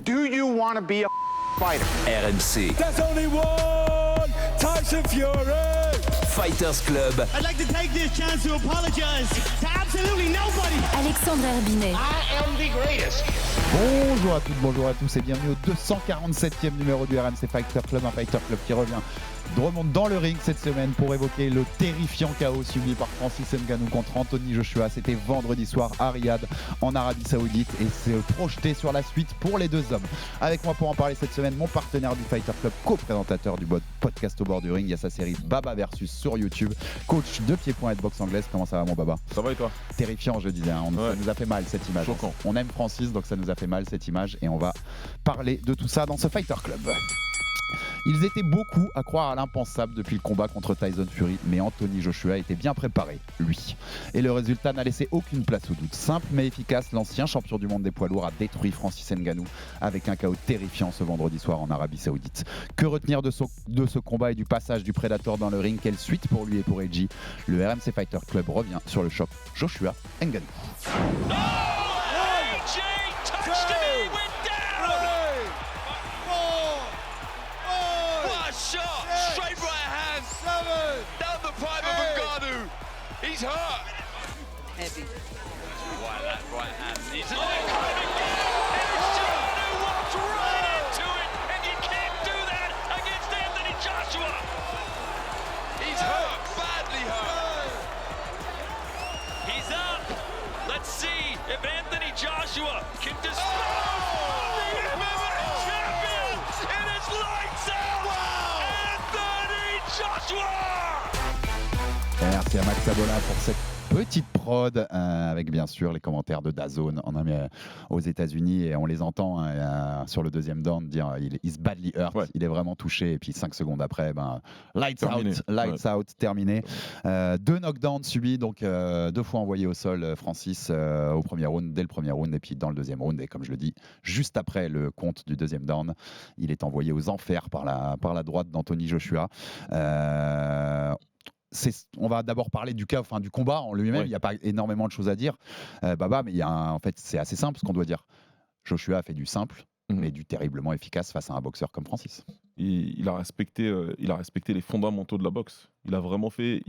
Do you want to be a fighter? RMC. There's only one Tyson Fury. Fighters Club. I'd like to take this chance to apologize to absolutely nobody. Alexandre Herbinet. I am the greatest. Bonjour à toutes, bonjour à tous et bienvenue au 247e numéro du RMC Fighter Club, un Fighter Club qui revient remonte dans le ring cette semaine pour évoquer le terrifiant chaos subi par Francis Ngannou contre Anthony Joshua. C'était vendredi soir à Riyad en Arabie Saoudite et c'est projeté sur la suite pour les deux hommes. Avec moi pour en parler cette semaine, mon partenaire du Fighter Club, co-présentateur du podcast au bord du ring. Il y a sa série Baba Versus sur YouTube, coach de pied-point et de boxe anglaise. Comment ça va mon Baba? Ça va et toi? Terrifiant je disais, hein. Ça nous a fait mal cette image. Choquant. On aime Francis donc ça nous a fait mal cette image et on va parler de tout ça dans ce Fighter Club. Ils étaient beaucoup à croire à l'impensable depuis le combat contre Tyson Fury, mais Anthony Joshua était bien préparé, lui. Et le résultat n'a laissé aucune place au doute. Simple mais efficace, l'ancien champion du monde des poids lourds a détruit Francis Ngannou avec un chaos terrifiant ce vendredi soir en Arabie Saoudite. Que retenir de ce combat et du passage du Predator dans le ring? Quelle suite pour lui et pour Edgy? Le RMC Fighter Club revient sur le choc Joshua Ngannou. He's hurt. Heavy. Right, that right hand. He's in there coming again. It's Ngannou walks right into it, and you can't do that against Anthony Joshua. He's hurt, badly hurt. He's up. Let's see if Anthony Joshua can destroy the MMA champion. It is lights out. Wow. Anthony Joshua. Merci à Max Abola pour cette petite prod avec bien sûr les commentaires de DAZN. On en est aux États-Unis et on les entend sur le deuxième down dire he's badly hurt, il est vraiment touché et puis 5 secondes après lights out, terminé. 2 knockdowns subis, donc 2 fois envoyé au sol Francis au premier round, dès le premier round et puis dans le deuxième round et comme je le dis juste après le compte du deuxième down, il est envoyé aux enfers par la droite d'Anthony Joshua. On va d'abord parler du combat en lui-même. Il n'y a pas énormément de choses à dire, Baba, mais en fait, c'est assez simple ce qu'on doit dire. Joshua a fait du simple, mais du terriblement efficace face à un boxeur comme Francis. Il a respecté les fondamentaux de la boxe. Il a vraiment fait.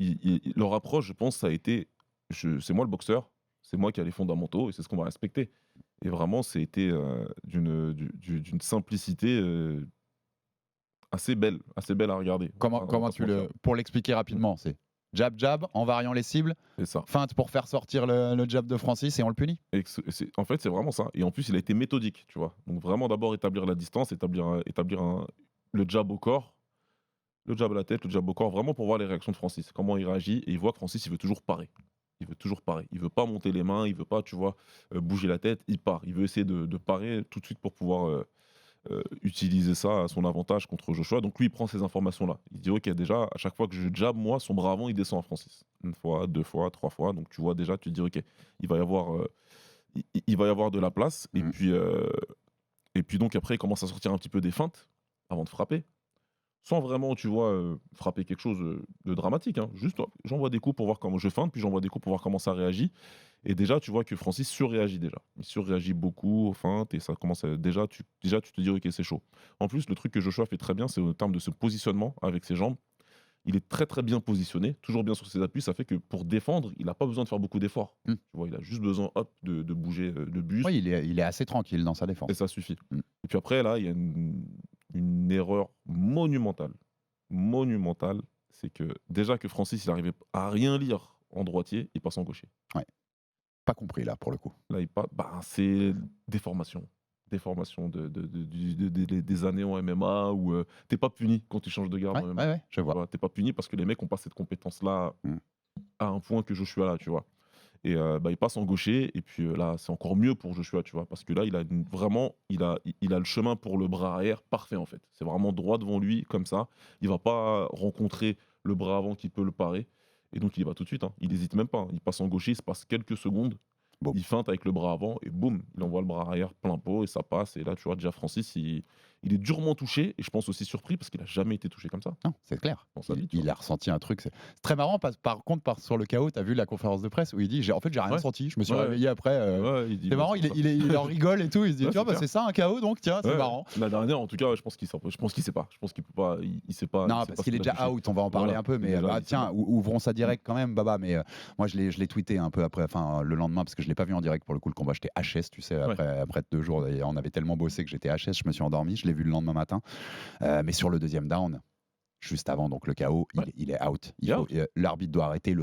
Leur approche, je pense, ça a été c'est moi le boxeur, c'est moi qui ai les fondamentaux et c'est ce qu'on va respecter. Et vraiment, c'était d'une simplicité. Assez belle à regarder. Comment pour l'expliquer rapidement, c'est jab en variant les cibles, c'est ça. Feinte pour faire sortir le jab de Francis et on le punit. En fait, c'est vraiment ça. Et en plus, il a été méthodique, tu vois. Donc vraiment, d'abord établir la distance, établir le jab au corps, le jab à la tête, le jab au corps, vraiment pour voir les réactions de Francis, comment il réagit. Et il voit que Francis, il veut toujours parer. Il veut pas monter les mains, il veut pas, tu vois, bouger la tête. Il part. Il veut essayer de parer tout de suite pour pouvoir utiliser ça à son avantage contre Joshua. Donc lui il prend ces informations là, il dit ok, déjà à chaque fois que je jab, moi son bras avant il descend à Francis, 1 fois, 2 fois, 3 fois, donc tu vois déjà, tu te dis ok, il va y avoir de la place. Et puis donc après il commence à sortir un petit peu des feintes avant de frapper, sans vraiment, tu vois, frapper quelque chose de dramatique, hein. Juste j'envoie des coups pour voir comment je feinte, puis j'envoie des coups pour voir comment ça réagit. Et déjà, tu vois que Francis surréagit déjà. Il surréagit beaucoup aux feintes et ça commence à... Déjà, tu te dis, ok, c'est chaud. En plus, le truc que Joshua fait très bien, c'est en termes de ce positionnement avec ses jambes. Il est très très bien positionné, toujours bien sur ses appuis. Ça fait que pour défendre, il n'a pas besoin de faire beaucoup d'efforts. Tu vois, il a juste besoin de bouger le buste. Oui, il est assez tranquille dans sa défense. Et ça suffit. Et puis après, là, il y a une erreur monumentale. C'est que déjà que Francis, il n'arrivait à rien lire en droitier, il passe en gaucher. Ouais. Pas compris là pour le coup. Là, c'est déformation des années en MMA où t'es pas puni quand tu changes de garde en MMA. Ouais, je vois. T'es pas puni parce que les mecs ont pas cette compétence-là à un point que Joshua là, tu vois. Et il passe en gaucher et puis là, c'est encore mieux pour Joshua, tu vois, parce que là, il a le chemin pour le bras arrière parfait en fait. C'est vraiment droit devant lui comme ça. Il va pas rencontrer le bras avant qui peut le parer. Et donc il y va tout de suite, hein. Il n'hésite même pas, hein. Il passe en gaucher, il se passe quelques secondes Boum. Il feinte avec le bras avant et boum, il envoie le bras arrière plein pot et ça passe. Et là, tu vois, déjà Francis, il est durement touché et je pense aussi surpris parce qu'il n'a jamais été touché comme ça. Non, c'est clair. Dans sa vie, tu Il vois. a ressenti un truc. C'est très marrant. Par contre, sur le KO, tu as vu la conférence de presse où il dit j'ai rien Ouais. senti. Je me suis Ouais. réveillé après. Ouais, il dit, C'est bah, marrant, il en rigole et tout. Il se dit Ouais, tiens, c'est bah, clair. c'est ça un KO donc, tiens, c'est Ouais. marrant. La dernière, en tout cas, je pense qu'il sait pas. Je pense qu'il peut pas. Il sait pas. Non, il sait parce pas qu'il ce est qu'il a déjà touché. out, on va en parler Voilà. un peu, mais Déjà, bah, il sait tiens, pas. ouvrons ça direct quand même, Baba. Mais moi, je l'ai tweeté un peu après, enfin le lendemain, parce que je l'ai pas vu en direct pour le coup. Le combat, j'étais HS, tu sais, après 2 jours. D'ailleurs, on avait tellement bossé que j'étais HS, je me suis endormi. Je l'ai vu le lendemain matin. Mais sur le deuxième down, juste avant donc le KO, Ouais. il est out. Il est out. L'arbitre doit arrêter,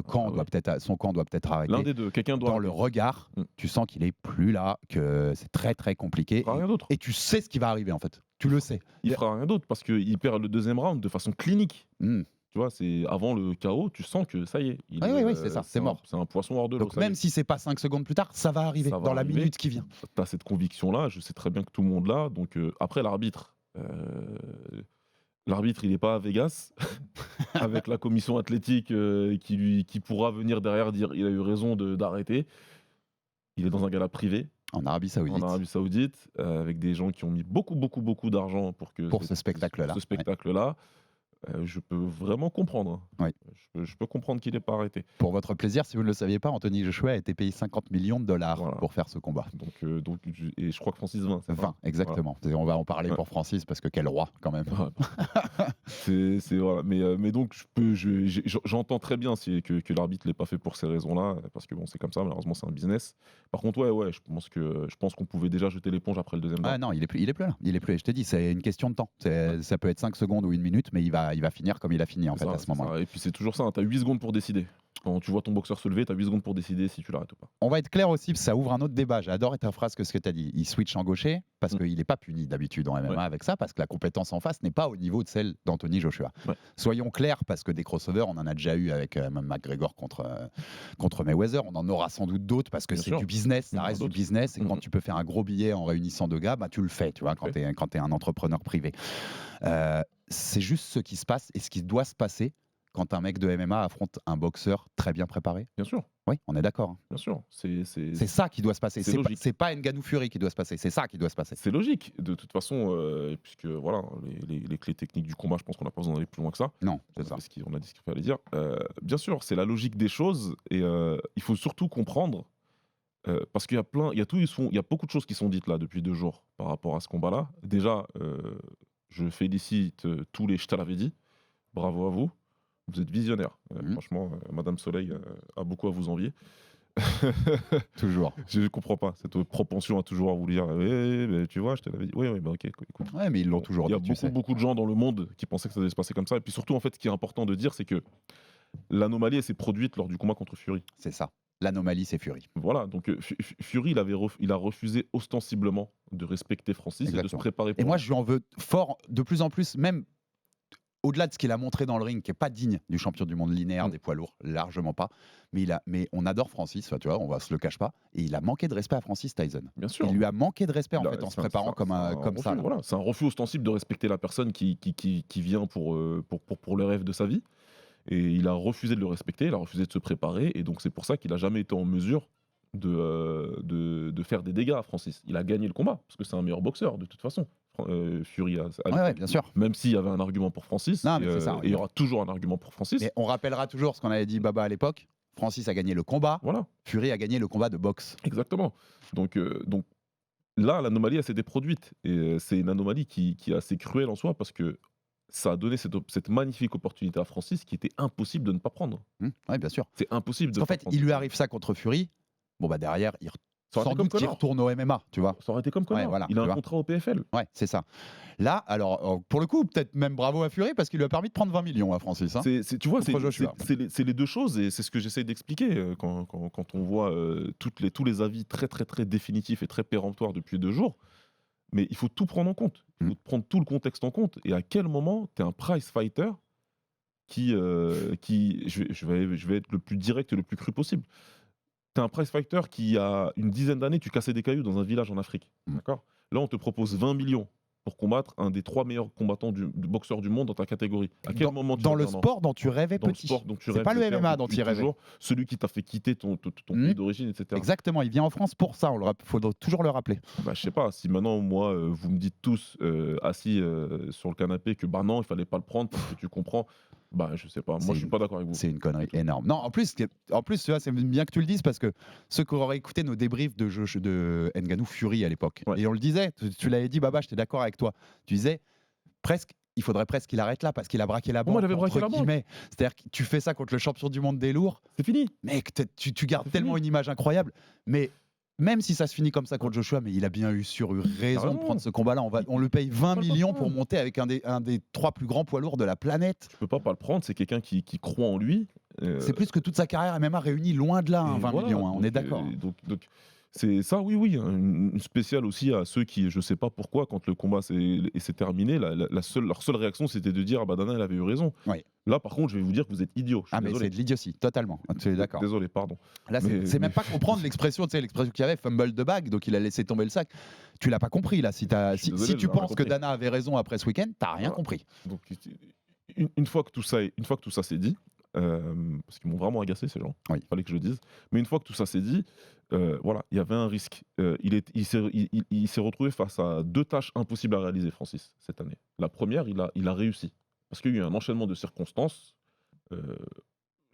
son camp doit peut-être arrêter. L'un des deux, quelqu'un doit. Dans le regard, Mm. tu sens qu'il est plus là, que c'est très très compliqué. Il fera rien d'autre. Et tu sais ce qui va arriver en fait. Tu le sais. Il fera rien d'autre parce qu'il perd le deuxième round de façon clinique. Mm. Tu vois, c'est avant le KO, tu sens que ça y est. Oui, c'est ça, c'est mort. C'est un poisson hors de l'eau. Donc ça y est. même si c'est pas 5 secondes plus tard, ça va arriver Ça va dans la arriver. minute qui vient. Tu as cette conviction-là, je sais très bien que tout le monde l'a. Donc après, l'arbitre, il n'est pas à Vegas avec la commission athlétique qui pourra venir derrière dire il a eu raison d'arrêter. Il est dans un gala privé En Arabie Saoudite. en Arabie Saoudite avec des gens qui ont mis beaucoup d'argent pour Ce spectacle-là. ce spectacle-là. Je peux vraiment comprendre. Oui. Je peux comprendre qu'il n'est pas arrêté. Pour votre plaisir, si vous ne le saviez pas, Anthony Joshua a été payé 50 millions de dollars Voilà. pour faire ce combat. Et je crois que Francis 20. c'est ça 20, exactement. Et on va en parler Ouais. pour Francis parce que quel roi quand même. Voilà. Mais donc j'entends très bien que l'arbitre l'ait pas fait pour ces raisons-là parce que bon c'est comme ça, malheureusement c'est un business. Par contre je pense qu'on pouvait déjà jeter l'éponge après le deuxième Ah round. non, il est plus là. Il est plus. Je te dis, c'est une question de temps. Ça peut être 5 secondes ou 1 minute, mais il va finir comme il a fini en fait C'est ça, à ce c'est moment-là. ça. Et puis c'est toujours ça, tu as 8 secondes pour décider. Quand tu vois ton boxeur se lever, tu as 8 secondes pour décider si tu l'arrêtes ou pas. On va être clair aussi, ça ouvre un autre débat. J'adore ta phrase que ce que tu as dit. Il switch en gaucher parce qu'il n'est pas puni d'habitude en MMA Ouais. avec ça, parce que la compétence en face n'est pas au niveau de celle d'Anthony Joshua. Ouais. Soyons clairs, parce que des crossovers, on en a déjà eu avec même McGregor contre Mayweather. On en aura sans doute d'autres parce que Bien c'est sûr. du business, Il y en ça aura reste du d'autres. business. Et quand Mhm. tu peux faire un gros billet en réunissant 2 gars, bah, tu le fais, tu vois, quand tu es un entrepreneur privé. C'est juste ce qui se passe et ce qui doit se passer quand un mec de MMA affronte un boxeur très bien préparé. Bien sûr, Oui, on est d'accord. Hein. bien sûr. C'est ça qui doit se passer. C'est logique. C'est pas Ngannou Fury qui doit se passer. C'est ça qui doit se passer. C'est logique, de toute façon, puisque voilà, les clés techniques du combat, je pense qu'on n'a pas besoin d'aller plus loin que ça. Non, c'est ça. On a dit ce qu'il fallait dire. Bien sûr, c'est la logique des choses et il faut surtout comprendre, parce qu'il y a il y a beaucoup de choses qui sont dites là depuis 2 jours par rapport à ce combat-là. Déjà, je félicite tous les Je te l'avais dit. Bravo à vous. Vous êtes visionnaires. Mhm. Franchement, Madame Soleil a beaucoup à vous envier. Toujours. Je ne comprends pas cette propension à toujours vous dire mais tu vois, je te l'avais dit. Oui, bah ok, écoute. Ouais, mais ils l'ont toujours Il y a dit, tu sais. beaucoup de gens dans le monde qui pensaient que ça devait se passer comme ça. Et puis surtout, en fait, ce qui est important de dire, c'est que l'anomalie, elle s'est produite lors du combat contre Fury. C'est ça. L'anomalie, c'est Fury. Voilà, donc Fury, il a refusé ostensiblement de respecter Francis et de se Exactement. préparer pour Et moi, lui. je lui en veux fort, de plus en plus, même au-delà de ce qu'il a montré dans le ring, qui n'est pas digne du champion du monde linéaire des poids lourds, largement pas. Mais on adore Francis, tu vois, on va se le cache pas. Et il a manqué de respect à Francis Tyson. Bien sûr. Il lui a manqué de respect en Il a- fait en se c'est un- préparant c'est un comme ça. refus, là. voilà. C'est un refus ostensible de respecter la personne qui vient pour le rêve de sa vie. Et il a refusé de le respecter, il a refusé de se préparer. Et donc c'est pour ça qu'il n'a jamais été en mesure de faire des dégâts à Francis. Il a gagné le combat, parce que c'est un meilleur boxeur de toute façon. Fury, à l'époque. Ouais, bien sûr. Même s'il y avait un argument pour Francis, Non, mais c'est ça, et il y aura toujours un argument pour Francis. Mais on rappellera toujours ce qu'on avait dit Baba à l'époque. Francis a gagné le combat, Voilà, Fury a gagné le combat de boxe. exactement. Donc là, l'anomalie, elle s'était produite. Et c'est une anomalie qui est assez cruelle en soi, parce que ça a donné cette magnifique opportunité à Francis qui était impossible de ne pas prendre. Oui, bien sûr. C'est impossible de Parce qu'en ne pas fait, prendre. il lui arrive ça contre Fury. Bon, bah derrière, Ça aurait sans été comme doute qu'il Conor. retourne au MMA, tu vois. Ça aurait été comme Conor. Ouais, voilà, Il a tu un vois. contrat au PFL. Ouais, c'est ça. Là, alors, pour le coup, peut-être même bravo à Fury parce qu'il lui a permis de prendre 20 millions à Francis. Hein. Tu vois, Contre Joshua. c'est les deux choses et c'est ce que j'essaie d'expliquer quand on voit tous les avis très très très définitifs et très péremptoires depuis 2 jours. Mais il faut tout prendre en compte. Il faut prendre tout le contexte en compte. Et à quel moment tu es un prize fighter qui je vais être le plus direct et le plus cru possible. Tu es un prize fighter qui, a une dizaine d'années, tu cassais des cailloux dans un village en Afrique. D'accord ? Là, on te propose 20 millions pour combattre un des 3 meilleurs combattants du boxeur du monde dans ta catégorie. À quel moment tu Dans vas le dire non? sport dont tu rêvais Dans le petit. sport dont tu C'est rêves pas de le faire MMA dont depuis tu rêvais. toujours, celui qui t'a fait quitter ton pays d'origine, etc. Exactement, il vient en France pour ça, faudra toujours le rappeler. Bah, je sais pas, si maintenant, moi, vous me dites tous assis sur le canapé que bah non, il fallait pas le prendre parce que tu comprends, bah je sais pas, moi je suis pas d'accord avec vous. C'est une connerie énorme. Non, en plus, tu vois, c'est bien que tu le dises parce que ceux qui auraient écouté nos débriefs de Ngannou Fury à l'époque, Ouais. et on le disait, tu l'avais dit, Baba, j'étais d'accord avec toi. Tu disais, il faudrait presque qu'il arrête là parce qu'il a braqué la banque. Moi, il avait braqué entre la banque. guillemets. C'est-à-dire que tu fais ça contre le champion du monde des lourds, C'est fini. mec, tu gardes C'est tellement fini. une image incroyable. Mais même si ça se finit comme ça contre Joshua, mais il a bien eu raison de raison. prendre ce combat-là. On le paye 20 Pas le millions prendre. pour monter avec un des 3 plus grands poids lourds de la planète. Tu peux pas le prendre, c'est quelqu'un qui croit en lui. C'est plus que toute sa carrière MMA réunie, loin de là, hein, et 20 voilà, millions, hein, on donc, est d'accord. donc, c'est ça, oui, hein, une spéciale aussi à ceux qui, je sais pas pourquoi, quand le combat s'est terminé, leur seule réaction c'était de dire ah bah Dana, elle avait eu raison. Oui. Là, par contre, je vais vous dire que vous êtes idiot. Je suis Ah, mais désolé. c'est de l'idiotie, totalement. Tu es d'accord. Désolé, pardon. Là, Mais- c'est même pas comprendre l'expression, tu sais, l'expression qu'il y avait, fumble de bag, donc il a laissé tomber le sac. Tu l'as pas compris, là. Si désolé, tu je l'ai pas penses que compris. Dana avait raison après ce week-end, t'as rien Voilà. compris. Donc, une fois que tout ça s'est dit, parce qu'ils m'ont vraiment agacé ces gens, Oui. il fallait que je le dise, mais une fois que tout ça s'est dit, voilà, il y avait un risque. Il s'est retrouvé face à 2 tâches impossibles à réaliser, Francis, cette année. La première, il a réussi, parce qu'il y a eu un enchaînement de circonstances.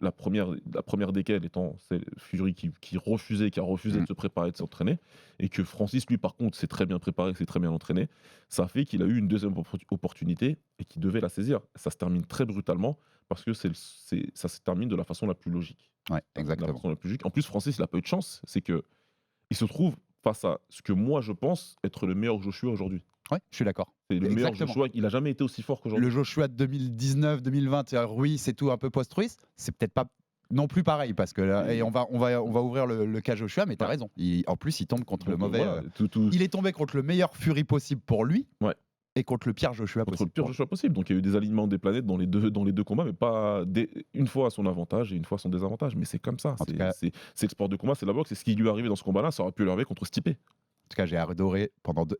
La première desquelles étant Fury qui a refusé de se préparer, de s'entraîner, et que Francis, lui, par contre, s'est très bien préparé, s'est très bien entraîné. Ça fait qu'il a eu une deuxième opportunité et qu'il devait la saisir. Ça se termine très brutalement parce que ça se termine de la façon la plus logique. Ouais, De la exactement. façon la plus logique. En plus, Francis, il n'a pas eu de chance. C'est que il se trouve face à ce que moi, je pense être le meilleur Joshua aujourd'hui. Ouais, je suis d'accord. C'est le meilleur Exactement. Joshua. Il n'a jamais été aussi fort qu'aujourd'hui. Le Joshua de 2019, 2020, Ruiz, c'est tout un peu post-Ruiz, c'est peut-être pas non plus pareil parce que là, et on va ouvrir le cas Joshua, mais t'as Ouais. raison. En plus, il tombe contre le Donc, mauvais. voilà, tout- Il est tombé contre le meilleur Fury possible pour lui. Ouais. Et contre le pire Joshua contre possible. le pire pour- Joshua possible. Donc il y a eu des alignements des planètes dans les deux combats, mais pas une fois à son avantage et une fois à son désavantage. Mais c'est comme ça. En tout cas- C'est le sport de combat, c'est la boxe. C'est ce qui lui est arrivé dans ce combat-là. Ça aurait pu lui arriver contre Stipe. En tout cas, j'ai adoré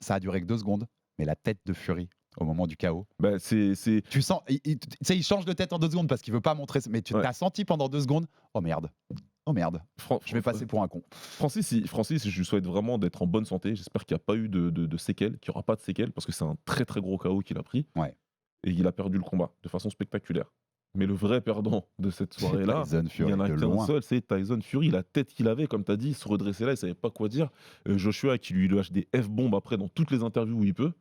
ça a duré que 2 secondes, mais la tête de Fury au moment du chaos. Ben, c'est Tu sens, tu sais, il change de tête en 2 secondes parce qu'il veut pas montrer, mais tu Ouais. t'as senti pendant 2 secondes. Oh merde, je vais passer pour un con. Francis, je lui souhaite vraiment d'être en bonne santé. J'espère qu'il n'y a pas eu de séquelles, qu'il n'y aura pas de séquelles, parce que c'est un très très gros KO qu'il a pris. Ouais. Et il a perdu le combat de façon spectaculaire. Mais le vrai perdant de cette soirée-là, Tyson il Fury n'y en a de qu'un loin. seul, c'est Tyson Fury. La tête qu'il avait, comme tu as dit, il se redressait là, il ne savait pas quoi dire. Joshua qui lui lâche des F-bombes après dans toutes les interviews où il peut.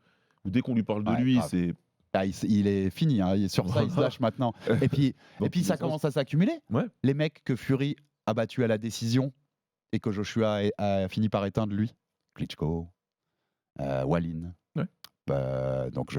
Ou dès qu'on lui parle de Ouais, lui, grave. c'est. Ah, il est fini, hein, sur ça il se lâche maintenant. Et puis Donc, ça dans le commence à s'accumuler. Ouais. Les mecs que Fury a battus à la décision et que Joshua a fini par éteindre lui, Klitschko, Wallin. Ouais. Donc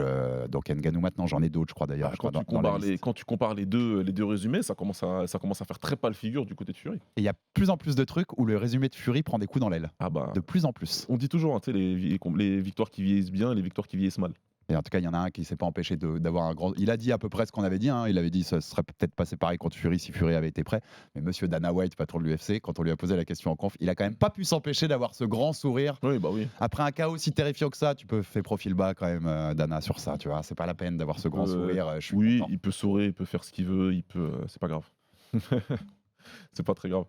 Ngannou maintenant, j'en ai d'autres, je crois d'ailleurs. Ah, je crois, quand tu compares les deux résumés, ça commence à faire très pâle figure du côté de Fury. Et il y a de plus en plus de trucs où le résumé de Fury prend des coups dans l'aile. Ah bah, De plus en plus. on dit toujours, hein, tu sais, les victoires qui vieillissent bien, les victoires qui vieillissent mal. Et en tout cas, il y en a un qui s'est pas empêché d'avoir un grand. Il a dit à peu près ce qu'on avait dit. Hein. Il avait dit que ce serait peut-être passé pareil contre Fury si Fury avait été prêt. Mais monsieur Dana White, patron de l'UFC, quand on lui a posé la question en conf, il a quand même pas pu s'empêcher d'avoir ce grand sourire. Oui, bah oui. Après un chaos si terrifiant que ça, tu peux faire profil bas quand même, Dana, sur ça. Tu vois, c'est pas la peine d'avoir ce grand sourire. Je suis Oui, content. il peut sourire, il peut faire ce qu'il veut, c'est pas grave. C'est pas très grave.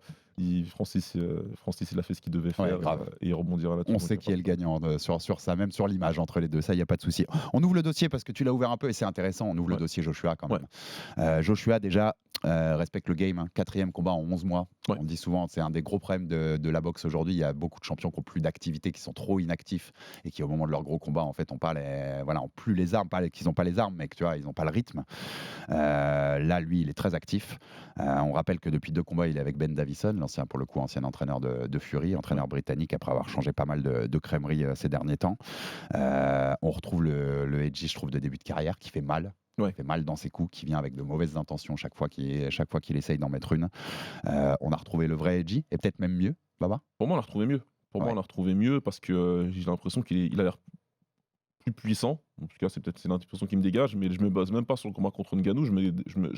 Francis, il a fait ce qu'il devait faire, Ouais, grave. et il rebondira là-dessus. On donc sait y a qui pas est le gagnant sur ça, même sur l'image entre les deux, ça, il n'y a pas de souci. On ouvre le dossier parce que tu l'as ouvert un peu et c'est intéressant, on ouvre le Ouais. dossier Joshua quand même. Joshua déjà respecte le game, hein. 4e combat en 11 mois. Ouais. On dit souvent, c'est un des gros problèmes de la boxe aujourd'hui, il y a beaucoup de champions qui n'ont plus d'activité, qui sont trop inactifs et qui au moment de leur gros combat, en fait, ont plus les armes, qu'ils n'ont pas les armes, mais que tu vois, ils n'ont pas le rythme. Là, lui, il est très actif. On rappelle que depuis 2 combats, il est avec Ben Davison, pour le coup ancien entraîneur de Fury, entraîneur britannique après avoir changé pas mal de crèmeries ces derniers temps. On retrouve le Edgy, je trouve, de début de carrière qui fait mal. Ouais. Il fait mal dans ses coups, qui vient avec de mauvaises intentions chaque fois qu'il essaye d'en mettre une. On a retrouvé le vrai Edgy, et peut-être même mieux, Baba. Pour moi, on l'a retrouvé mieux. Pour moi, on l'a retrouvé mieux parce que j'ai l'impression qu'il a l'air plus puissant. En tout cas, c'est l'impression qui me dégage, mais je me base même pas sur le combat contre Ngannou, je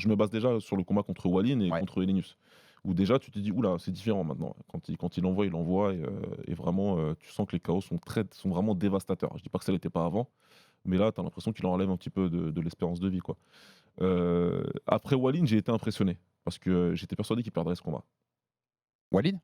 me base déjà sur le combat contre Wallin et contre Helenius. Où déjà, tu te dis, oula, c'est différent maintenant. Quand il envoie et vraiment, tu sens que les KO sont vraiment dévastateurs. Je dis pas que ça l'était pas avant. Mais là, tu as l'impression qu'il enlève un petit peu de l'espérance de vie, quoi. Après Wallin, j'ai été impressionné parce que j'étais persuadé qu'il perdrait ce combat. Wallin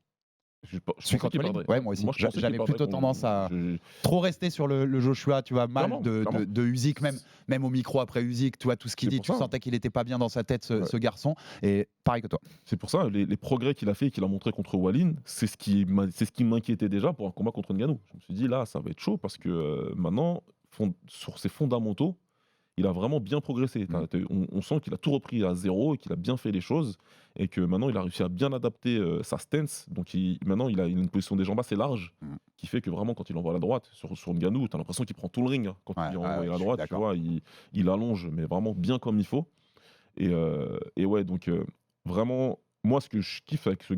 Je suis pensais contre qu'il Wallin. perdrait. Ouais, moi aussi. je pensais qu'il J'avais perdrait plutôt contre- tendance à je- trop rester sur le Joshua, tu vois, mal Clairement, de clairement. Usyk, même au micro après Usyk, tu vois, tout ce qu'il C'est dit, pour tu ça. sentais qu'il était pas bien dans sa tête, Ouais. ce garçon. Et pareil que toi. C'est pour ça, les progrès qu'il a fait et qu'il a montré contre Wallin, c'est ce qui m'inquiétait déjà pour un combat contre Ngannou. Je me suis dit, là, ça va être chaud parce que maintenant, sur ses fondamentaux, il a vraiment bien progressé. On sent qu'il a tout repris à zéro et qu'il a bien fait les choses et que maintenant, il a réussi à bien adapter sa stance. Donc maintenant, il a une position des jambes assez large qui fait que vraiment, quand il envoie la droite sur Ngannou, tu as l'impression qu'il prend tout le ring. Hein. Quand il envoie je la suis droite, tu d'accord. vois, il allonge, mais vraiment bien comme il faut. Et ouais, donc vraiment, moi, ce que je kiffe avec ce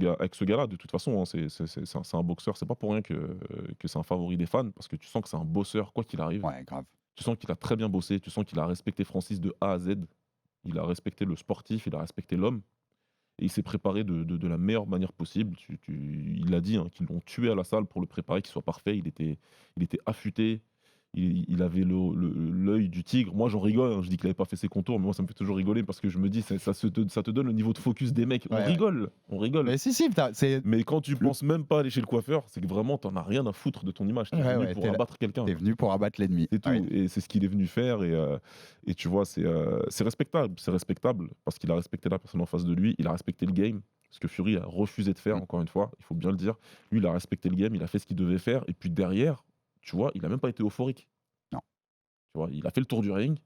gars-là, de toute façon, hein, c'est un boxeur. C'est pas pour rien que c'est un favori des fans, parce que tu sens que c'est un bosseur, quoi qu'il arrive. Ouais, grave. Tu sens qu'il a très bien bossé, tu sens qu'il a respecté Francis de A à Z. Il a respecté le sportif, il a respecté l'homme. Et il s'est préparé de la meilleure manière possible. Il a dit hein, qu'ils l'ont tué à la salle pour le préparer, qu'il soit parfait. Il était affûté. Il avait l'œil du tigre. Moi, j'en rigole. Hein. Je dis qu'il n'avait pas fait ses contours, mais moi, ça me fait toujours rigoler parce que je me dis, ça te donne le niveau de focus des mecs. Ouais, On rigole. Mais si, c'est. Mais quand tu penses même pas aller chez le coiffeur, c'est que vraiment, t'en as rien à foutre de ton image. T'es Ouais, venu ouais, pour t'es là- abattre quelqu'un. T'es venu pour abattre l'ennemi. C'est tout. Ouais. Et c'est ce qu'il est venu faire. Et tu vois, c'est respectable. C'est respectable parce qu'il a respecté la personne en face de lui. Il a respecté le game. Ce que Fury a refusé de faire, encore une fois. Il faut bien le dire. Lui, il a respecté le game. Il a fait ce qu'il devait faire. Et puis derrière, tu vois, il n'a même pas été euphorique. Non. Tu vois, il a fait le tour du ring.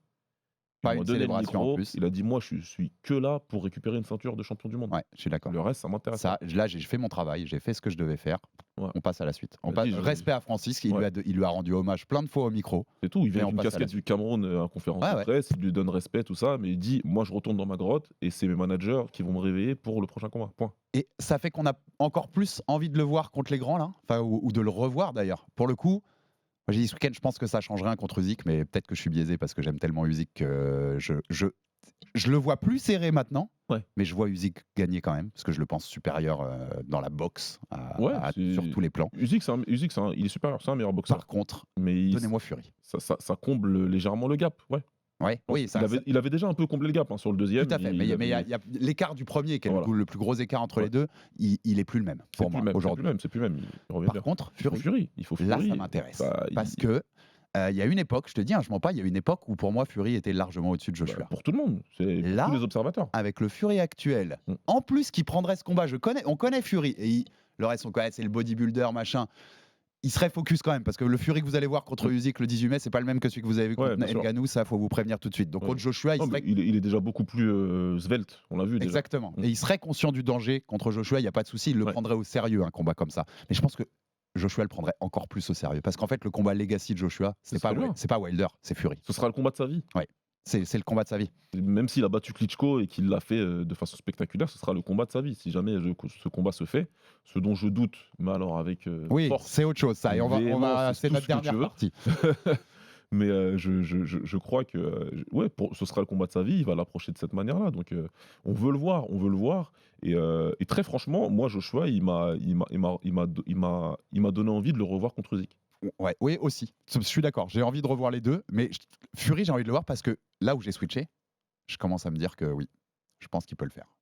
Pas Il une m'a donné le célébration micro, en plus. il a dit moi je suis que là pour récupérer une ceinture de champion du monde. Ouais, je suis d'accord. Le reste ça m'intéresse. Ça, là, j'ai fait mon travail, j'ai fait ce que je devais faire. Ouais. On passe à la suite. Vas-y, Respect à Francis, il lui a rendu hommage plein de fois au micro. C'est tout, il Et vient on d'une passe à la casquette du Cameroun en conférence Ouais, de ouais. presse, il lui donne respect, tout ça, mais il dit moi je retourne dans ma grotte et c'est mes managers qui vont me réveiller pour le prochain combat. Point. Et ça fait qu'on a encore plus envie de le voir contre les grands, là, enfin, ou de le revoir d'ailleurs. Pour le coup, moi j'ai dit ce week-end, je pense que ça change rien contre Usyk, mais peut-être que je suis biaisé parce que j'aime tellement Usyk que je le vois plus serré maintenant, Ouais. mais je vois Usyk gagner quand même, parce que je le pense supérieur dans la boxe, c'est- sur tous les plans. Usyk, il est supérieur, c'est un meilleur boxeur. Par contre, Mais donnez-moi Fury. ça comble légèrement le gap. Ouais. Ouais, oui, ça, il avait déjà un peu comblé le gap hein, sur le deuxième. tout à fait. Mais il y a l'écart du premier, qui est Voilà. le plus gros écart entre Ouais. les deux, il est plus le même C'est pour plus moi le même, aujourd'hui. c'est plus le même. Il revient Par bien. contre, Il faut Fury, il faut là, Fury. ça m'intéresse. Bah, Parce que il y a une époque, je te dis, je mens pas, il y a une époque où pour moi Fury était largement au-dessus de Joshua. Pour tout le monde, c'est pour Là, tous les observateurs. Avec le Fury actuel, Mm. en plus qui prendrait ce combat, on connaît Fury, et le reste, on connaît, c'est le bodybuilder, machin. Il serait focus quand même, parce que le Fury que vous allez voir contre Usyk le 18 mai, c'est pas le même que celui que vous avez vu Ouais, contre bien sûr. Ngannou, ça faut vous prévenir tout de suite. Donc Ouais. contre Joshua, il Non, serait... mais il est déjà beaucoup plus svelte, on l'a vu déjà. Exactement. Mm. Et il serait conscient du danger contre Joshua, il n'y a pas de souci, il le Ouais. prendrait au sérieux, un combat comme ça. Mais je pense que Joshua le prendrait encore plus au sérieux, parce qu'en fait, le combat legacy de Joshua, c'est pas Wilder, c'est Fury. Ce sera le combat de sa vie. C'est le combat de sa vie. Même s'il a battu Klitschko et qu'il l'a fait de façon spectaculaire, ce sera le combat de sa vie. Si jamais ce combat se fait, ce dont je doute, mais alors avec Oui, force. c'est autre chose ça. Et véhémence, c'est tout notre ce que tu dernière veux. partie. Mais je crois que ce sera le combat de sa vie. Il va l'approcher de cette manière-là. Donc on veut le voir. Et très franchement, moi Joshua, il m'a donné envie de le revoir contre Usyk. Ouais, oui, aussi. Je suis d'accord. J'ai envie de revoir les deux. Mais Fury, j'ai envie de le voir parce que là où j'ai switché, je commence à me dire que oui, je pense qu'il peut le faire.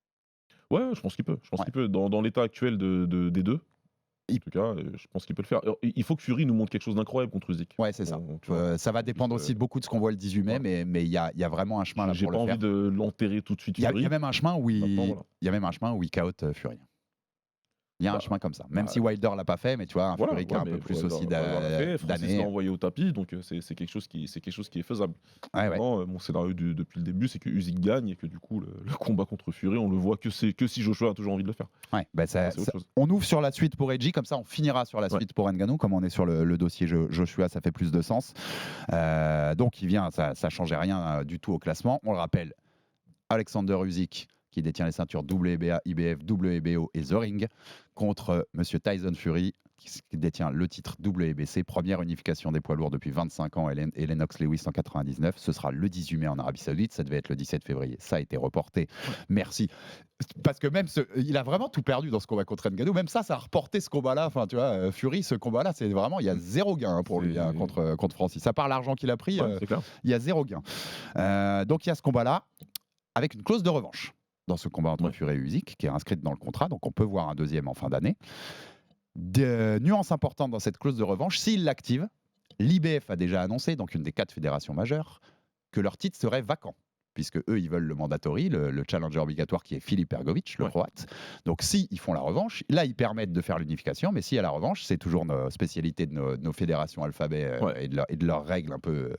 Ouais, je pense qu'il peut. Qu'il peut. Dans l'état actuel des deux, en tout cas, je pense qu'il peut le faire. Alors, il faut que Fury nous montre quelque chose d'incroyable contre Usyk. Ouais, c'est ça. Tu vois, Ça va dépendre aussi de beaucoup de ce qu'on voit le 18 mai, mais il y a vraiment un chemin là j'ai pour pas le envie faire. de l'enterrer tout de suite. Il y a Fury. même un chemin où Maintenant, il voilà. KO Fury. Il y a un Bah, chemin comme ça. Même bah, si Wilder l'a pas fait, mais tu vois, un Voilà, Fury qui a un mais peu plus Wilder- aussi Wilder l'a fait, Francis d'années. l'a envoyé au tapis, donc c'est quelque chose qui est faisable. Ouais, ouais. Maintenant, mon scénario depuis le début, c'est que Usyk gagne et que du coup, le combat contre Fury, on le voit que si Joshua a toujours envie de le faire. Ouais, bah C'est autre chose. on ouvre sur la suite pour Edgy, comme ça on finira sur la Ouais. suite pour Ngannou, comme on est sur le dossier Joshua, ça fait plus de sens. Donc il vient, ça changeait rien du tout au classement. On le rappelle, Alexander Usyk qui détient les ceintures WBA, IBF, WBO et The Ring, contre Monsieur Tyson Fury, qui détient le titre WBC, première unification des poids lourds depuis 25 ans, et Lennox Lewis en 99. Ce sera le 18 mai en Arabie Saoudite, ça devait être le 17 février, ça a été reporté. Merci. Parce que même il a vraiment tout perdu dans ce combat contre Ngannou, même ça a reporté ce combat-là. Enfin, tu vois, Fury, ce combat-là, c'est vraiment, il y a zéro gain pour lui contre Francis. À part l'argent qu'il a pris, c'est clair. il y a zéro gain. Donc il y a ce combat-là avec une clause de revanche dans ce combat entre Fury et Usyk qui est inscrite dans le contrat, donc on peut voir un deuxième en fin d'année. Nuance importante dans cette clause de revanche, s'il l'active, l'IBF a déjà annoncé, donc une des 4 fédérations majeures, que leur titre serait vacant, puisque eux ils veulent le mandatory, le challenger obligatoire qui est Filip Hrgović, le croate. Donc si ils font la revanche, là ils permettent de faire l'unification, mais si à la revanche, c'est toujours nos spécialités de nos fédérations alphabet et de leurs règles un peu.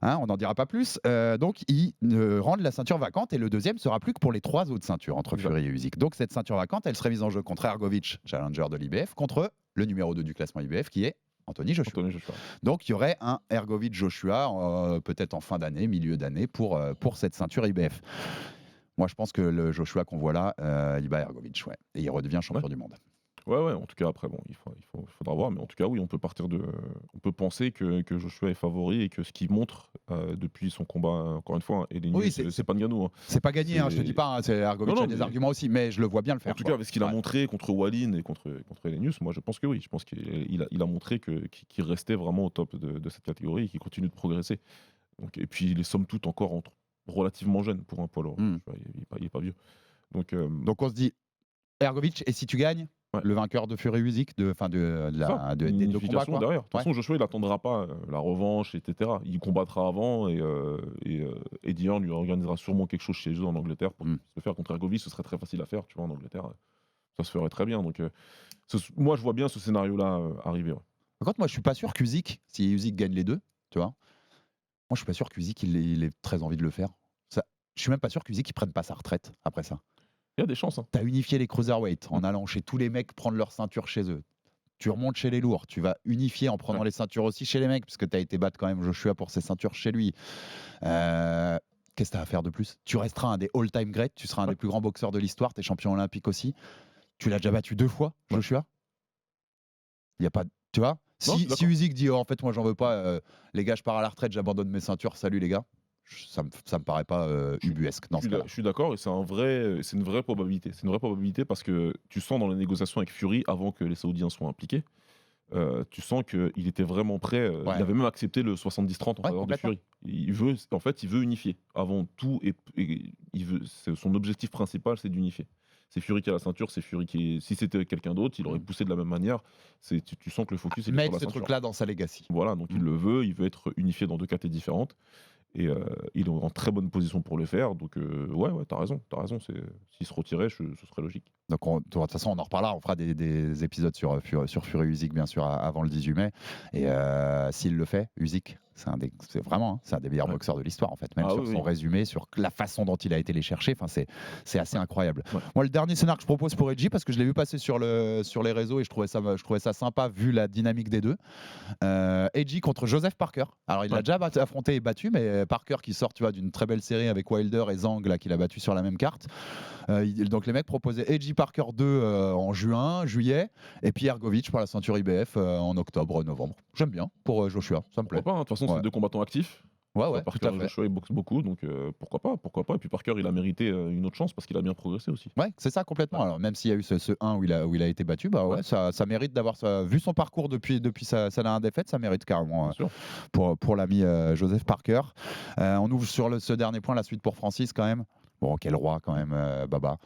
On n'en dira pas plus. Donc ils rendent la ceinture vacante et le deuxième sera plus que pour les 3 autres ceintures entre Fury et Usyk. Donc cette ceinture vacante, elle serait mise en jeu contre Hrgović, challenger de l'IBF, contre le numéro 2 du classement IBF qui est Anthony Joshua. Donc il y aurait un Hrgović-Joshua peut-être en fin d'année, milieu d'année pour cette ceinture IBF. Moi je pense que le Joshua qu'on voit là, il bat Hrgović, et il redevient champion du monde. Ouais, en tout cas, après, bon, il faudra voir, mais en tout cas, oui, on peut penser que Joshua est favori et que ce qu'il montre depuis son combat, encore une fois, et les c'est pas Ngannou. C'est pas gagné, je te dis pas, c'est Hrgović a des arguments aussi, mais je le vois bien le faire. En tout cas, avec ce qu'il a montré contre Wallin et contre Helenius, moi je pense que oui, je pense qu'il a montré qu'il restait vraiment au top de cette catégorie et qu'il continue de progresser. Donc, et puis, il est somme toute encore relativement jeune pour un poids lourd. Il est pas vieux. Donc on se dit, Hrgović, et si tu gagnes le vainqueur de Fury Usyk des deux combats quoi. Derrière. De toute façon, Joshua il n'attendra pas la revanche, etc. Il combattra avant et Eddie Hearn lui organisera sûrement quelque chose chez eux en Angleterre pour se faire contre Hrgović. Ce serait très facile à faire, tu vois, en Angleterre. Ça se ferait très bien. Donc moi je vois bien ce scénario-là arriver. Par contre, moi je suis pas sûr qu'Usyk, si Usyk gagne les deux, tu vois, moi je suis pas sûr qu'Usyk il ait très envie de le faire. Je suis même pas sûr qu'Usyk il prenne pas sa retraite après ça. Il y a des chances. Tu as unifié les cruiserweights en allant chez tous les mecs prendre leur ceinture chez eux. Tu remontes chez les lourds. Tu vas unifier en prenant les ceintures aussi chez les mecs, puisque tu as été battre quand même Joshua pour ses ceintures chez lui. Qu'est-ce que tu as à faire de plus? Tu resteras un des all-time greats. Tu seras un des plus grands boxeurs de l'histoire. Tu es champion olympique aussi. Tu l'as déjà battu 2 fois, Joshua. Il y a pas. Tu vois, si Usyk dit en fait, moi, j'en veux pas, les gars, je pars à la retraite, j'abandonne mes ceintures. Salut les gars. Ça me paraît pas ubuesque dans ce cas-là. Je suis d'accord et c'est une vraie probabilité. C'est une vraie probabilité parce que tu sens dans les négociations avec Fury, avant que les Saoudiens soient impliqués, tu sens qu'il était vraiment prêt. Il avait même accepté le 70-30 en faveur de Fury. Il veut unifier. Avant tout, son objectif principal, c'est d'unifier. C'est Fury qui a la ceinture, c'est Fury qui est... Si c'était quelqu'un d'autre, il aurait poussé de la même manière. Tu sens que le focus est sur la ceinture. Mettre ce truc-là dans sa legacy. Voilà, donc il le veut, il veut être unifié dans 2 catégories différentes. Et il est en très bonne position pour le faire. Donc, t'as raison. S'il se retirait, ce serait logique. Donc, de toute façon, on en reparlera. On fera des épisodes sur Fury Usyk, bien sûr, avant le 18 mai. Et s'il le fait, Usyk, c'est un des meilleurs boxeurs de l'histoire, en fait. Même sur son résumé, sur la façon dont il a été les chercher. C'est assez incroyable. Moi, le dernier scénario que je propose pour Edgy, parce que je l'ai vu passer sur les réseaux et je trouvais ça sympa, vu la dynamique des deux. Edgy contre Joseph Parker. Alors, il l'a déjà affronté et battu, mais Parker qui sort, tu vois, d'une très belle série avec Wilder et Zhang, là, qu'il a battu sur la même carte. Donc, les mecs proposaient Edgy Parker 2 en juillet, et puis Hrgović pour la ceinture IBF en octobre, novembre. J'aime bien pour Joshua, ça me plaît. Pourquoi pas, de toute façon, c'est 2 combattants actifs. Parker, tout à fait. Joshua, il boxe beaucoup, donc pourquoi pas. Et puis Parker, il a mérité une autre chance parce qu'il a bien progressé aussi. Ouais, c'est ça complètement. Ouais. Alors même s'il y a eu ce 1 où il a été battu, ça mérite d'avoir vu son parcours depuis sa dernière défaite, ça mérite carrément pour l'ami Joseph Parker. On ouvre sur ce dernier point la suite pour Francis quand même. Bon, quel roi quand même, Baba.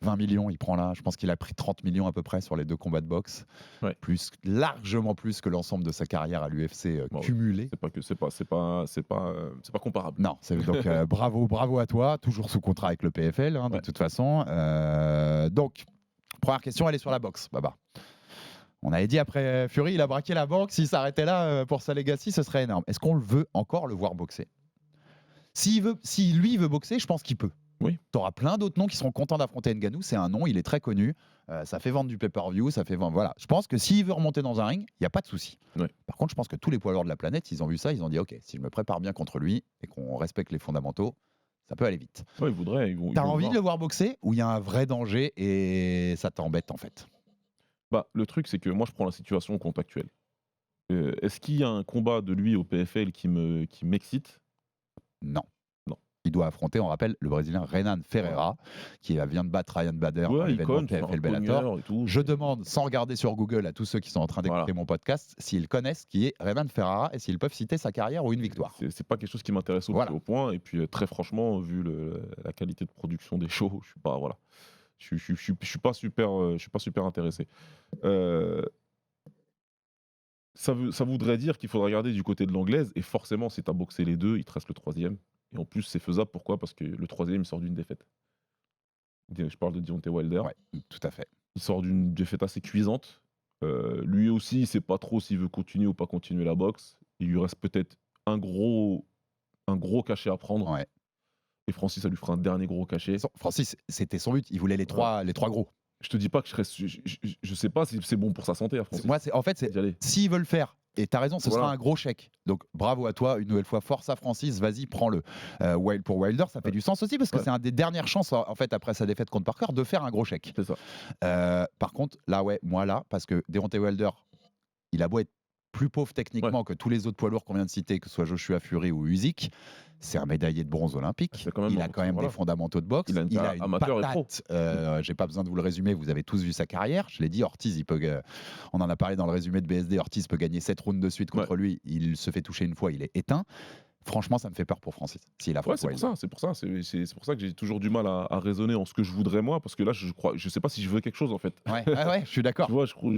20 millions, il prend là. Je pense qu'il a pris 30 millions à peu près sur les 2 combats de boxe, largement plus que l'ensemble de sa carrière à l'UFC cumulée. C'est pas comparable. Non, donc bravo à toi, toujours sous contrat avec le PFL de toute façon. Donc première question, elle est sur la boxe, Baba. On avait dit après Fury, il a braqué la banque. S'il s'arrêtait là pour sa legacy, ce serait énorme. Est-ce qu'on veut encore le voir boxer? Si lui veut boxer, je pense qu'il peut. Oui. Tu auras plein d'autres noms qui seront contents d'affronter Ngannou. C'est un nom, il est très connu. Ça fait vendre du pay-per-view, ça fait vendre. Voilà. Je pense que s'il veut remonter dans un ring, il n'y a pas de souci. Oui. Par contre, je pense que tous les poids lourds de la planète, ils ont vu ça, ils ont dit OK, si je me prépare bien contre lui et qu'on respecte les fondamentaux, Ça peut aller vite. Ouais, ils voudraient. Ils T'as vont envie voir. de le voir boxer ou il y a un vrai danger et ça t'embête en fait? Bah, le truc, c'est que moi, je prends la situation au compte actuel. Est-ce qu'il y a un combat de lui au PFL qui m'excite? Non. Non. Il doit affronter, on rappelle, le Brésilien Renan Ferreira, qui vient de battre Ryan Bader dans Ouais, il l'événement cogne, c'est PFL un Bellator. cogneur et tout. Je demande, sans regarder sur Google, à tous ceux qui sont en train d'écouter Voilà. mon podcast, s'ils connaissent qui est Renan Ferreira et s'ils peuvent citer sa carrière ou une victoire. C'est pas quelque chose qui m'intéresse au Voilà. plus haut point. Et puis, très franchement, vu la qualité de production des shows, je suis pas, voilà. Je suis pas super intéressé. Ça voudrait dire qu'il faudrait regarder du côté de l'anglaise. Et forcément, si tu as boxé les deux, il te reste le troisième. Et en plus, c'est faisable. Pourquoi? Parce que le troisième, il sort d'une défaite. Je parle de Deontay Wilder. Ouais, tout à fait. Il sort d'une défaite assez cuisante. Lui aussi, il ne sait pas trop s'il veut continuer ou pas continuer la boxe. Il lui reste peut-être un gros cachet à prendre. Ouais. Et Francis, ça lui fera un dernier gros cachet. Francis, c'était son but. Il voulait les trois gros. Je te dis pas que je sais pas si c'est bon pour sa santé à Francis. Moi, en fait, D'y aller. s'ils veulent faire, et t'as raison, ce Voilà. sera un gros chèque. Donc bravo à toi, une nouvelle fois, force à Francis, vas-y, prends-le. Pour Wilder, ça fait du sens aussi, parce que Ouais. c'est une des dernières chances, en fait, après sa défaite contre Parker, de faire un gros chèque. C'est ça. Par contre, là, parce que Deontay Wilder, il a beau être plus pauvre techniquement que tous les autres poids lourds qu'on vient de citer, que ce soit Joshua Fury ou Usyk, c'est un médaillé de bronze olympique. C'est quand même Il a un- quand même voilà. des fondamentaux de boxe. Il a une carrière amateur et pro. patate. J'ai pas besoin de vous le résumer, vous avez tous vu sa carrière. Je l'ai dit, Ortiz, on en a parlé dans le résumé de BSD, Ortiz peut gagner 7 rounds de suite contre lui, il se fait toucher une fois, il est éteint. Franchement, ça me fait peur pour Francis. S'il affronte Ouais, c'est pour Wilder. ça. C'est pour ça que j'ai toujours du mal à raisonner en ce que je voudrais moi, parce que là, je sais pas si je veux quelque chose en fait. Ouais, je suis d'accord. Tu vois, pour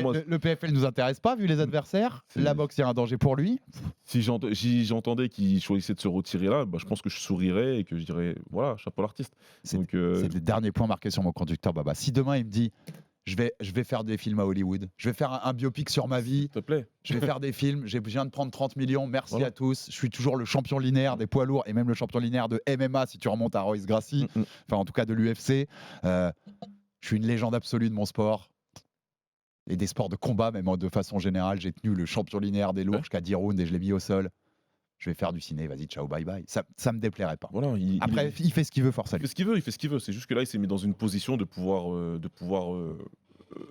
moi, Le PFL nous intéresse pas vu les adversaires. C'est- La boxe, il y a un danger pour lui. si j'entendais qu'il choisissait de se retirer là, bah, je pense que je sourirais et que je dirais voilà, chapeau l'artiste. C'est Donc, c'est le dernier point marqué sur mon conducteur, Baba. Si demain il me dit, je vais faire des films à Hollywood, je vais faire un biopic sur ma vie, s'il te plaît. je vais faire des films, je viens de prendre 30 millions, merci Voilà. à tous. Je suis toujours le champion linéaire des poids lourds et même le champion linéaire de MMA si tu remontes à Royce Gracie, enfin en tout cas de l'UFC. Je suis une légende absolue de mon sport. Et des sports de combat, même de façon générale. J'ai tenu le champion linéaire des lourds Ouais. jusqu'à 10 rounds et je l'ai mis au sol. Je vais faire du ciné, vas-y, ciao, bye bye. Ça me déplairait pas. Voilà, Après, il fait ce qu'il veut, force à il lui. fait ce qu'il veut. C'est juste que là, il s'est mis dans une position de pouvoir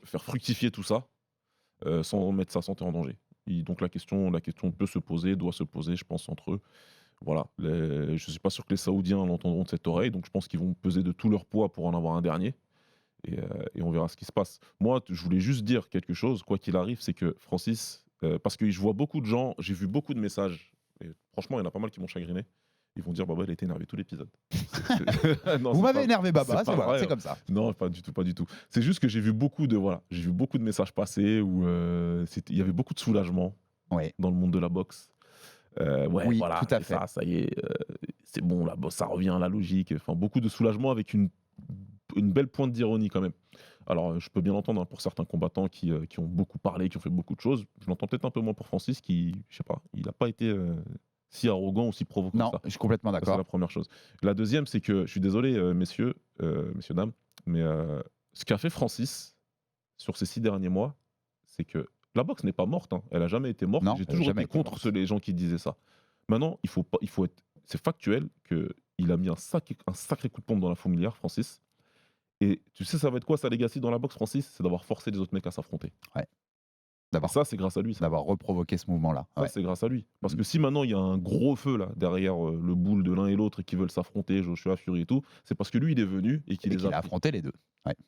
faire fructifier tout ça sans mettre sa santé en danger. Donc la question peut se poser, doit se poser, je pense, entre eux. Voilà. Je ne suis pas sûr que les Saoudiens l'entendront de cette oreille, donc je pense qu'ils vont peser de tout leur poids pour en avoir un dernier. Et on verra ce qui se passe. Moi, je voulais juste dire quelque chose, quoi qu'il arrive, c'est que Francis, parce que je vois beaucoup de gens, j'ai vu beaucoup de messages, et franchement, il y en a pas mal qui m'ont chagriné. Ils vont dire, Baba, il a été énervé tout l'épisode. Non, Vous c'est m'avez pas- énervé, Baba, c'est pas vrai, c'est hein. comme ça. Non, pas du tout, pas du tout. C'est juste que j'ai vu beaucoup de messages passer où il y avait beaucoup de soulagement Ouais. dans le monde de la boxe. Ouais, Oui, voilà, tout à c'est fait. ça y est, c'est bon, la boxe, ça revient à la logique. Enfin, beaucoup de soulagement avec une belle pointe d'ironie quand même. Alors, je peux bien l'entendre hein, pour certains combattants qui ont beaucoup parlé, qui ont fait beaucoup de choses. Je l'entends peut-être un peu moins pour Francis, qui, je sais pas, il n'a pas été si arrogant ou si provoquant Non, que ça. je suis complètement Ça, c'est d'accord. la première chose. La deuxième, c'est que je suis désolé, messieurs, dames, mais ce qu'a fait Francis sur ces 6 derniers mois, c'est que la boxe n'est pas morte. Hein. Elle n'a jamais été morte. Non, J'ai elle a toujours jamais été été contre morte. les gens qui disaient ça. Maintenant, c'est factuel qu'il a mis un sacré coup de pompe dans la fourmilière, Francis. Et tu sais, ça va être quoi sa legacy dans la boxe, Francis? C'est d'avoir forcé les autres mecs à s'affronter. Et D'avoir ça, c'est grâce à lui. Ça. d'avoir reprovoqué ce mouvement-là. Ça, Ouais. c'est grâce à lui. Parce que si maintenant il y a un gros feu là derrière le boule de l'un et l'autre et qui veulent s'affronter, Joshua Fury et tout, c'est parce que lui il est venu et qu'il Et les qu'il a a pris. affronté les deux.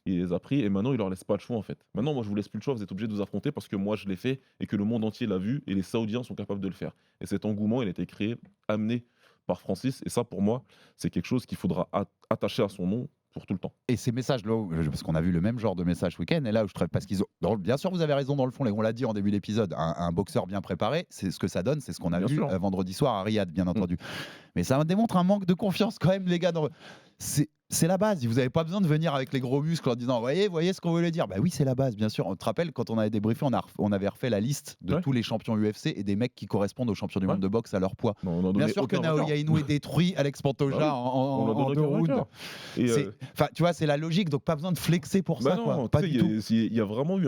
Il les a pris et maintenant il leur laisse pas le choix en fait. Maintenant moi je vous laisse plus le choix, vous êtes obligés de vous affronter parce que moi je l'ai fait et que le monde entier l'a vu et les Saoudiens sont capables de le faire. Et cet engouement il a été créé, amené par Francis et ça pour moi c'est quelque chose qu'il faudra attacher à son nom pour tout le temps. Et ces messages-là, parce qu'on a vu le même genre de message ce week-end, et là où je trouve, parce qu'ils ont, bien sûr, vous avez raison dans le fond, et on l'a dit en début d'épisode, un boxeur bien préparé, c'est ce que ça donne, c'est ce qu'on a Bien vu sûr. vendredi soir à Riyad, bien entendu. Mais ça démontre un manque de confiance quand même, les gars. C'est la base. Vous n'avez pas besoin de venir avec les gros muscles en disant, voyez ce qu'on voulait dire. Bah oui, c'est la base, bien sûr. On te rappelle, quand on avait débriefé, on avait refait la liste de Ouais. tous les champions UFC et des mecs qui correspondent aux champions du Ouais. monde de boxe à leur poids. Non, on en Bien donnait sûr que aucun Naoya vainqueur. Inoue détruit Alex Pantoja Bah oui. en On leur en donne 2 aucun rounds. vainqueur. Et, Enfin, tu vois, c'est la logique, donc pas besoin de flexer pour bah ça. non, Quoi. tu Pas sais, du tout. il y a vraiment eu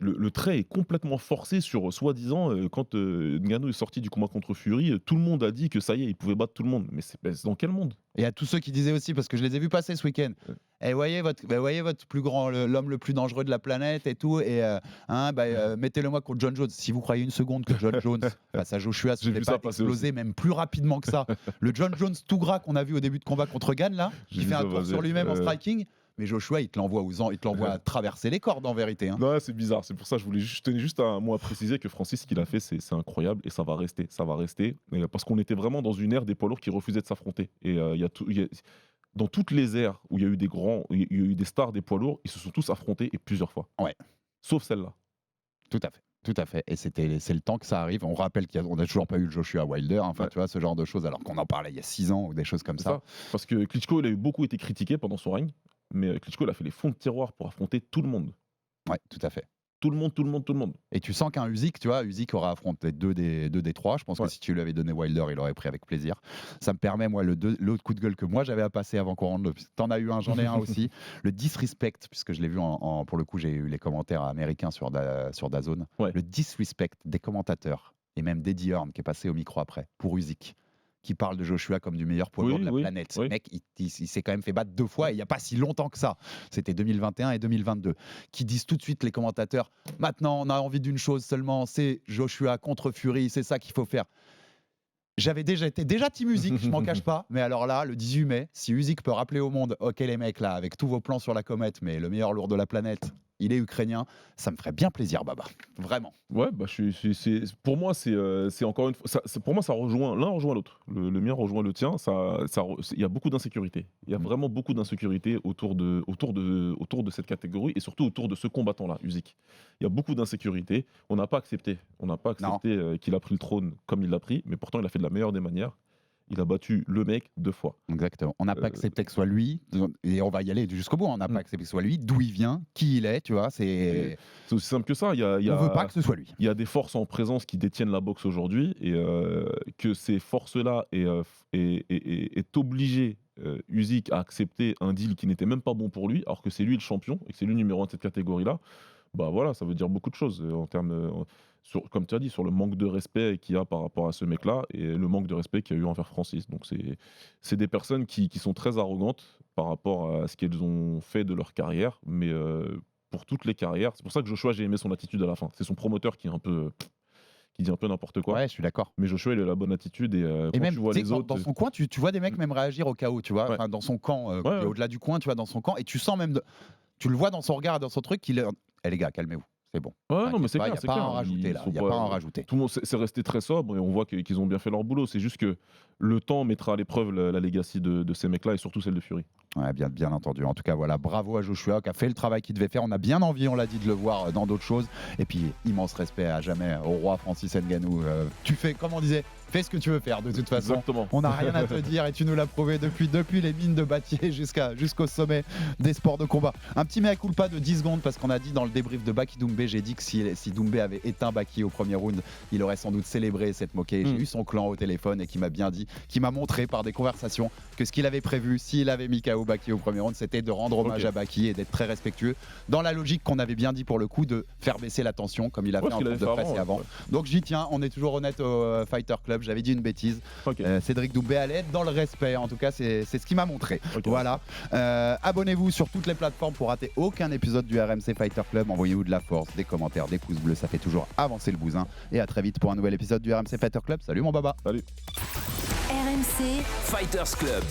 le trait est complètement forcé sur soi-disant quand Ngannou est sorti du combat contre Fury, tout le monde a dit que ça y est, il pouvait battre tout le monde. Mais c'est dans quel monde? Et à tous ceux qui disaient aussi, parce que je les ai vus passer ce week-end, et voyez votre plus grand, l'homme le plus dangereux de la planète et tout, et mettez-le moi contre John Jones. Si vous croyez une seconde que John Jones face à Joshua, J'ai ne vu pas ça passer exploser même plus rapidement que ça. Le John Jones tout gras qu'on a vu au début de combat contre Gann, là, J'ai qui vu fait un ça tour passer. sur lui-même en striking, mais Joshua, il te l'envoie traverser les cordes en vérité. Hein. Non, c'est bizarre. C'est pour ça que je tenais juste un mot à préciser que Francis, ce qu'il a fait, c'est incroyable et ça va rester. Ça va rester. Parce qu'on était vraiment dans une ère des poids lourds qui refusaient de s'affronter. Et dans toutes les ères où il y a eu il y a eu des stars des poids lourds, ils se sont tous affrontés et plusieurs fois. Ouais. Sauf celle-là. Tout à fait. Tout à fait. Et c'est le temps que ça arrive. On rappelle qu'on n'a toujours pas eu le Joshua Wilder, enfin, tu vois, ce genre de choses, alors qu'on en parlait il y a 6 ans ou des choses comme ça. Parce que Klitschko, il a beaucoup été critiqué pendant son règne, mais Klitschko, il a fait les fonds de tiroir pour affronter tout le monde. Ouais, tout à fait. Tout le monde. Et tu sens qu'un Usyk, tu vois, Usyk aura affronté deux des trois. Je pense que si tu lui avais donné Wilder, il aurait pris avec plaisir. Ça me permet, moi, l'autre coup de gueule que moi j'avais à passer avant qu'on rentre. T'en as eu un, j'en ai un aussi. Le disrespect, puisque je l'ai vu pour le coup, j'ai eu les commentaires américains sur DAZN. Ouais. Le disrespect des commentateurs et même d'Eddie Hearn qui est passé au micro après pour Usyk, qui parle de Joshua comme du meilleur poids lourd de la planète. Oui. Mec, il s'est quand même fait battre 2 fois et il n'y a pas si longtemps que ça. C'était 2021 et 2022. Qui disent tout de suite, les commentateurs, maintenant on a envie d'une chose seulement, c'est Joshua contre Fury, c'est ça qu'il faut faire. J'étais déjà team Usyk, je m'en cache pas, mais alors là, le 18 mai, si Usyk peut rappeler au monde, ok les mecs là, avec tous vos plans sur la comète, mais le meilleur lourd de la planète, il est ukrainien, ça me ferait bien plaisir, Baba. Vraiment. Ouais, bah pour moi, c'est encore une fois. Pour moi, ça rejoint. L'un rejoint l'autre. Le mien rejoint le tien. Il y a beaucoup d'insécurité. Il y a vraiment beaucoup d'insécurité autour de cette catégorie et surtout autour de ce combattant-là, Usyk. Il y a beaucoup d'insécurité. On n'a pas accepté qu'il a pris le trône comme il l'a pris, mais pourtant, il a fait de la meilleure des manières. Il a battu le mec 2 fois. Exactement. On n'a pas accepté que ce soit lui, et on va y aller jusqu'au bout. On n'a pas accepté que ce soit lui, d'où il vient, qui il est, tu vois. C'est aussi simple que ça. On veut pas que ce soit lui. Il y a des forces en présence qui détiennent la boxe aujourd'hui, et que ces forces-là est obligé Usyk à accepter un deal qui n'était même pas bon pour lui, alors que c'est lui le champion et que c'est lui le numéro 1 de cette catégorie-là. Bah voilà, ça veut dire beaucoup de choses en termes. Comme tu as dit, sur le manque de respect qu'il y a par rapport à ce mec-là et le manque de respect qu'il y a eu envers Francis. Donc c'est des personnes qui sont très arrogantes par rapport à ce qu'elles ont fait de leur carrière, mais pour toutes les carrières, c'est pour ça que Joshua, j'ai aimé son attitude à la fin. C'est son promoteur qui dit un peu n'importe quoi. Ouais, je suis d'accord. Mais Joshua, il a la bonne attitude et quand même, tu vois les autres. Dans son coin, tu vois des mecs même réagir au chaos, tu vois. Ouais. Enfin, dans son camp, Ouais. au-delà du coin, tu vois, dans son camp, et tu sens même, tu le vois dans son regard, dans son truc, qu'il est. Eh les gars, calmez-vous. C'est bon. Ouais, non, mais c'est Il clair. n'y a pas à en rajouter là. Il n'y a pas à en rajouter. Tout le monde c'est resté très sobre et on voit qu'ils ont bien fait leur boulot. C'est juste que le temps mettra à l'épreuve la legacy de ces mecs-là et surtout celle de Fury. Ouais, bien entendu. En tout cas, voilà, bravo à Joshua qui a fait le travail qu'il devait faire. On a bien envie, on l'a dit, de le voir dans d'autres choses. Et puis, immense respect à jamais au roi Francis Ngannou. Tu fais, comme on disait, fais ce que tu veux faire. De toute façon, Exactement. on n'a rien à te dire et tu nous l'as prouvé depuis les mines de Batier jusqu'au sommet des sports de combat. Un petit mea culpa de 10 secondes parce qu'on a dit dans le débrief de Baki Doumbé, j'ai dit que si Doumbé avait éteint Baki au premier round, il aurait sans doute célébré cette moquée. J'ai eu son clan au téléphone et qui m'a montré par des conversations que ce qu'il avait prévu, s'il avait mis KO Baki au premier round, c'était de rendre hommage à Baki et d'être très respectueux dans la logique qu'on avait bien dit pour le coup de faire baisser la tension comme il a fait en groupe de presse avant. Donc j'y tiens, on est toujours honnête au Fighter Club, j'avais dit une bêtise. Cédric Doumbé allait être dans le respect, en tout cas c'est ce qu'il m'a montré. Voilà. Abonnez-vous sur toutes les plateformes pour rater aucun épisode du RMC Fighter Club. Envoyez-vous de la force, des commentaires, des pouces bleus, ça fait toujours avancer le bousin. Et à très vite pour un nouvel épisode du RMC Fighter Club. Salut mon baba. Salut. RMC Fighters Club.